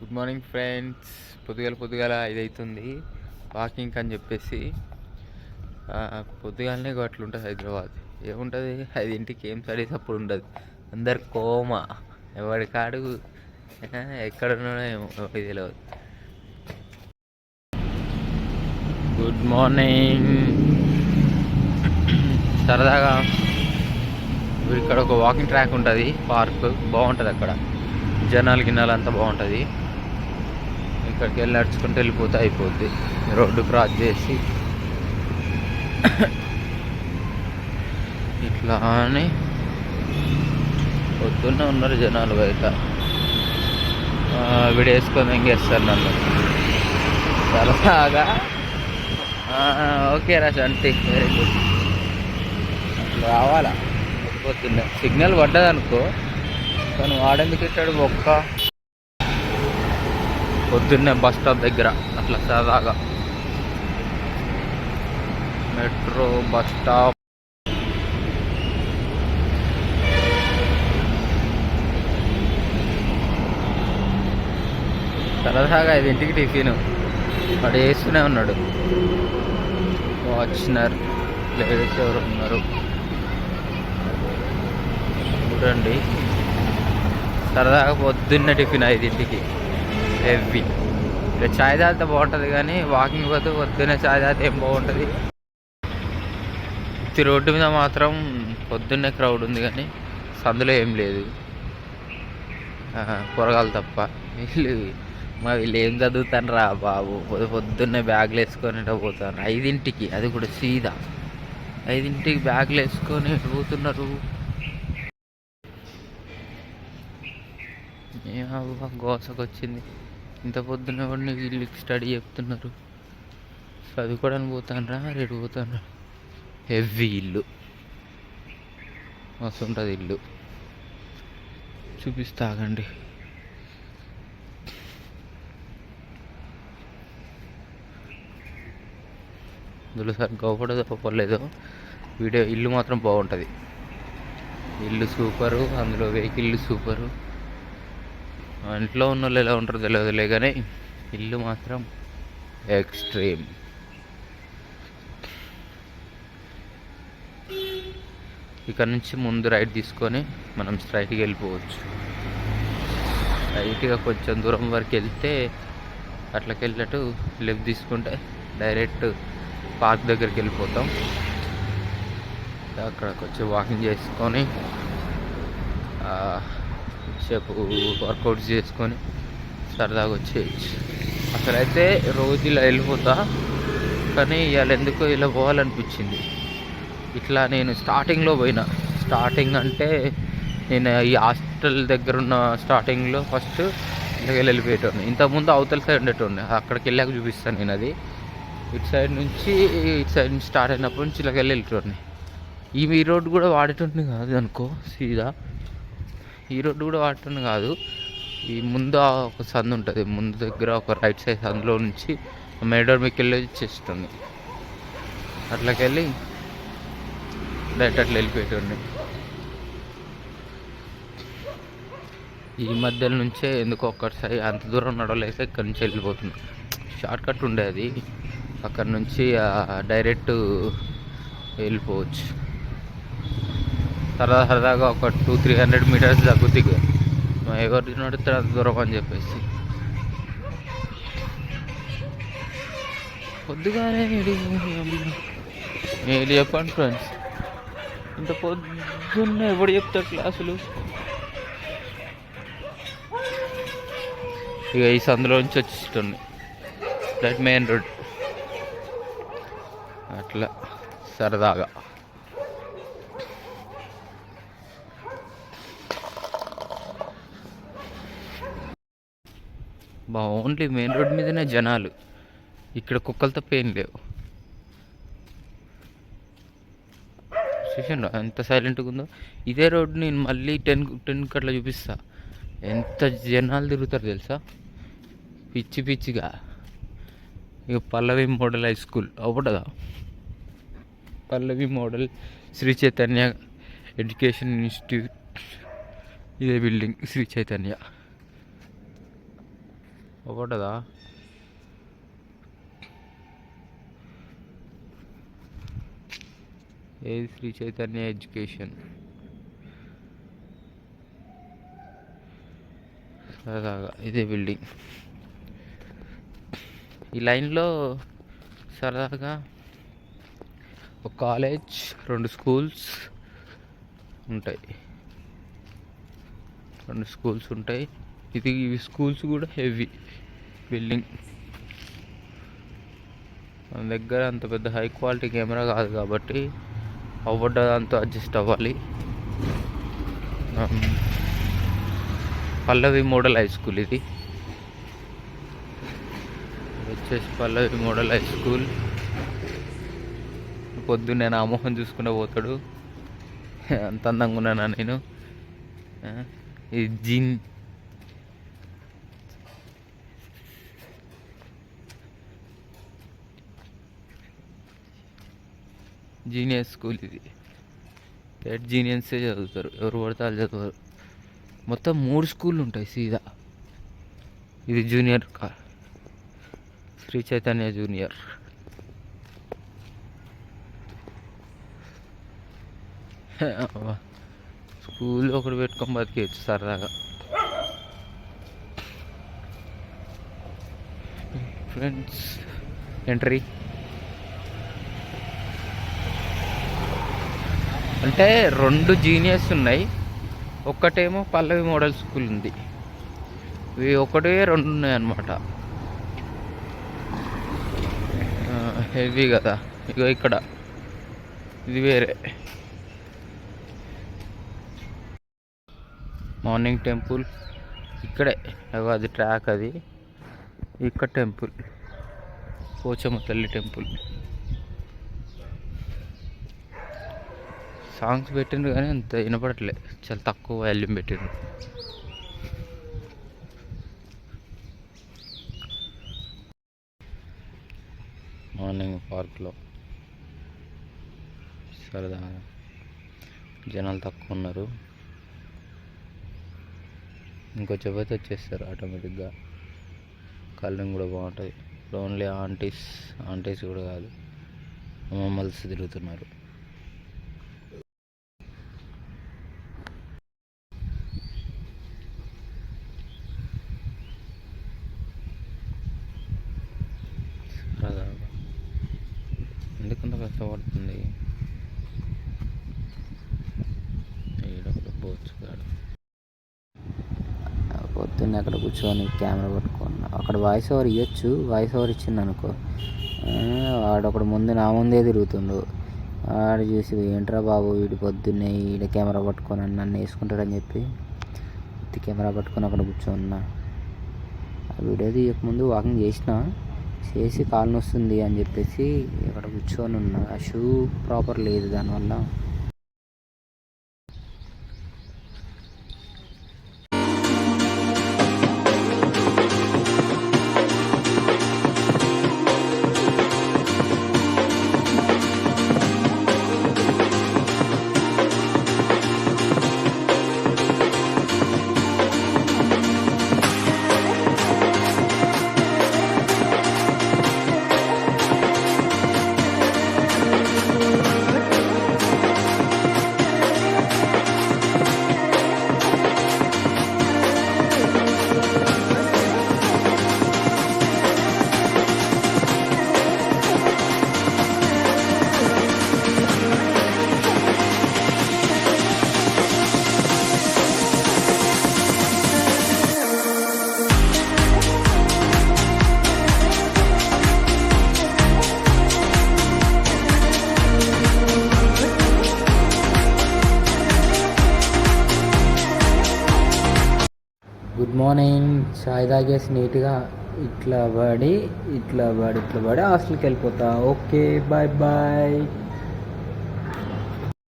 Good morning friends. పొద్దుగాల 5 అవుతుంది walking అని చెప్పేసి. పొద్దుగాలనే అట్లుంటుంది హైదరాబాద్. ఏముంటుంది 5ంటికి ఏం స్టడీస్ అప్పుడు ఉండదు. అందరు కోమా, ఎవరి కాడు ఎక్కడున్నాడో ఏమో ఎవరికి తెలియదు. Good morning. సరదాగా ఇక్కడ ఒక వాకింగ్ ట్రాక్ ఉంటుంది, పార్క్ బాగుంటుంది. అక్కడ జనాలు గిన్నాలు అంతా బాగుంటుంది. ఇక్కడికి వెళ్ళి నడుచుకుంటూ వెళ్ళిపోతే అయిపోద్ది. రోడ్డు క్రాస్ చేసి ఇట్లా అని పొద్దున్నే ఉన్నారు జనాలు బయట. విడేసుకొని ఎంగేస్తారు నన్ను సరదాగా. ఓకే రా సంతి, వెరీ గుడ్. రావాలా పొద్దున్నే సిగ్నల్ పడ్డదనుకో, కానీ వాడెందుకు ఇట్టాడు ఒక్క పొద్దున్నే బస్ స్టాప్ దగ్గర అట్లా సరదాగా. Metro bus stop. సరదాగా 5ంటికి టిఫిన్ వాడు వేస్తూనే ఉన్నాడు. వాచ్నర్ లేడీస్ ఎవరు ఉన్నారు చూడండి. సరదాగా పొద్దున్నే టిఫిన్ 5ంటికి హెవీ. ఇలా చాయ్ తాగితే బాగుంటుంది, కానీ వాకింగ్ పోతే పొద్దున్నే చాయ్ తాగితే ఏం బాగుంటుంది. ఈ రోడ్డు మీద మాత్రం పొద్దున్నే క్రౌడ్ ఉంది, కానీ సందులో ఏం లేదు, కూరగాయలు తప్ప. వీళ్ళు ఏం చదువుతాను రా బాబు, పొద్దున్నే బ్యాగులు వేసుకొని పోతాను 5ంటికి, అది కూడా సీదా 5ంటికి బ్యాగులు వేసుకొని పోతున్నారు. ఏమవ్వ గోసకొచ్చింది. ఇంత పొద్దున్న కూడా వీళ్ళకి స్టడీ చెప్తున్నారు. చదువుకోవడానికి పోతానరా, రేటు పోతానరా. హెవీ ఇల్లు, మస్తు ఉంటుంది ఇల్లు. చూపిస్తాగండి. ఇందులో సార్ గోపడదో గొప్పలేదో వీడియో. ఇల్లు మాత్రం బాగుంటుంది, ఇల్లు సూపరు, అందులో వెహికల్ సూపరు. ఇంట్లో ఉన్న వాళ్ళు ఎలా ఉంటారో తెలియదులే, కానీ ఇల్లు మాత్రం ఎక్స్ట్రీమ్. ఇక్కడ నుంచి ముందు రైట్ తీసుకొని మనం స్ట్రైట్కి వెళ్ళిపోవచ్చు. రైట్గా కొంచెం దూరం వరకు వెళ్తే అట్లకి వెళ్ళట్టు లెఫ్ట్ తీసుకుంటే డైరెక్ట్ పార్క్ దగ్గరికి వెళ్ళిపోతాం. అక్కడికి వచ్చి వాకింగ్ చేసుకొని సేపు వర్కౌట్స్ చేసుకొని సరదాగా వచ్చేయచ్చు. అసలైతే రోజు ఇలా వెళ్ళిపోతా, కానీ ఇవాళ ఎందుకో ఇలా పోవాలనిపించింది. ఇట్లా నేను స్టార్టింగ్లో పోయినా. స్టార్టింగ్ అంటే నేను ఈ హాస్టల్ దగ్గర ఉన్న స్టార్టింగ్లో ఫస్ట్ ఇలాగ వెళ్ళిపోయేటోడిని. ఇంతకుముందు అవతల సైడ్ ఉండేటోడిని, అక్కడికి వెళ్ళాక చూపిస్తాను నేను అది. ఇటు సైడ్ నుంచి స్టార్ట్ అయినప్పటి నుంచి ఇలాగ వెళ్ళేటోడిని. ఈ రోడ్డు కూడా వాడేటోడిని కాదు అనుకో, సీదా ఈ రోడ్డు కూడా వాడటం కాదు. ఈ ముందు ఒక సందు ఉంటుంది, ముందు దగ్గర ఒక రైట్ సైడ్ సందులో నుంచి మేడోర్ మీకు వెళ్ళి వచ్చేస్తుంది. అట్లకెళ్ళి డైరెక్ట్ అట్లా వెళ్ళిపోయేటండి. ఈ మధ్యలో నుంచే ఎందుకో ఒక్కసారి అంత దూరం నడవలేక ఇక్కడ నుంచి వెళ్ళిపోతున్నా. షార్ట్ కట్ ఉండేది, అక్కడ నుంచి డైరెక్ట్ వెళ్ళిపోవచ్చు. సరదాగా ఒక 200-300 మీటర్స్ తగ్గుద్ది. ఎవరు నడుస్తారు అంత దూరం అని చెప్పేసి. పొద్దుగానే నేను చెప్పండి ఫ్రెండ్స్, ఇంత పొద్దున్న ఎవడు చెప్తారు క్లాసులు. ఇక ఈ సందులో నుంచి వచ్చేస్తుంది డైరెక్ట్ మెయిన్ రోడ్. అట్లా సరదాగా ఓన్లీ మెయిన్ రోడ్ మీదనే జనాలు. ఇక్కడ కుక్కలు తప్ప ఏం లేవు. చూసాను ఎంత సైలెంట్గా ఉందో. ఇదే రోడ్ నేను మళ్ళీ 10 అట్లా చూపిస్తా. ఎంత జనాలు తిరుగుతారు తెలుసా, పిచ్చిగా. ఇక పల్లవి మోడల్ హై స్కూల్ అవుతుందా, Pallavi model Sri Chaitanya education institute. ఇదే బిల్డింగ్ శ్రీ చైతన్య. ఒకటదా? ఏది శ్రీ చైతన్య ఎడ్యుకేషన్. సరదాగా ఇదే బిల్డింగ్. ఈ లైన్లో సరదాగా ఒక కాలేజ్, 2 స్కూల్స్ ఉంటాయి. ఇవి స్కూల్స్ కూడా హెవీ బిల్డింగ్. మన దగ్గర అంత పెద్ద హై క్వాలిటీ కెమెరా కాదు కాబట్టి దాంతో అడ్జస్ట్ అవ్వాలి. పల్లవి మోడల్ హై స్కూల్ ఇది వచ్చేసి పల్లవి మోడల్ హై స్కూల్. పొద్దున్నే నా మొహం చూసుకుంటూ పోతాడు, అంత అందంగా ఉన్నానా నేను. ఈ జీనియస్ స్కూల్ ఇది. జీనియన్సే చదువుతారు, ఎవరు పడితే వాళ్ళు చదువుతారు. మొత్తం 3 స్కూళ్ళు ఉంటాయి సీదా. ఇది junior Sri Chaitanya junior. School ఒకటి పెట్టుకొని బతికేయచ్చు సరదాగా. ఫ్రెండ్స్ ఎంట్రీ అంటే 2 జీనియస్ ఉన్నాయి, ఒక్కటేమో పల్లవి మోడల్ స్కూల్ ఉంది. ఇవి 1, 2 ఉన్నాయి అన్నమాట. హెవీ కదా. ఇగో ఇక్కడ ఇది వేరే. మార్నింగ్ టెంపుల్ ఇక్కడే, అది ట్రాక్. అది ఇక్కడ టెంపుల్, పోచమ్మ తల్లి టెంపుల్. సాంగ్స్ పెట్టిండ్రు కానీ అంత వినపడట్లే, చాలా తక్కువ వాల్యూమ్ పెట్టిండ్రు. మార్నింగ్ పార్క్లో సరదాగా జనాలు తక్కువ ఉన్నారు. ఇంకొంచెం పోతే వచ్చేస్తారు ఆటోమేటిక్గా. కలరింగ్ కూడా బాగుంటుంది. ఓన్లీ ఆంటీస్ కూడా కాదు, మమ్మల్స్ తిరుగుతున్నారు. ఎందుకంత కష్టపడుతుంది పొద్దున్నే అక్కడ కూర్చొని కెమెరా పట్టుకున్నా. అక్కడ వాయిస్ ఓవర్ ఇవ్వచ్చు, వాయిస్ ఓవర్ ఇచ్చింది అనుకో, వాడొకడు నా ముందే తిరుగుతుండు. వాడు చూసి ఏంట్రా బాబు వీడు పొద్దున్నే ఈడ కెమెరా పట్టుకొని నన్ను వేసుకుంటాడని చెప్పి కెమెరా పట్టుకొని అక్కడ కూర్చోన్నా. ఆ వీడియో తీయకముందు వాకింగ్ చేసి కాలు నొస్తుంది అని చెప్పేసి ఇక్కడ కూర్చొని ఉన్నా. ఆ షూ ప్రాపర్ లేదు, దానివల్ల గుడ్ మార్నింగ్. చాయ్ తాగేసి నీట్గా ఇట్లా పడి హాస్టల్కి వెళ్ళిపోతా. Okay, bye bye.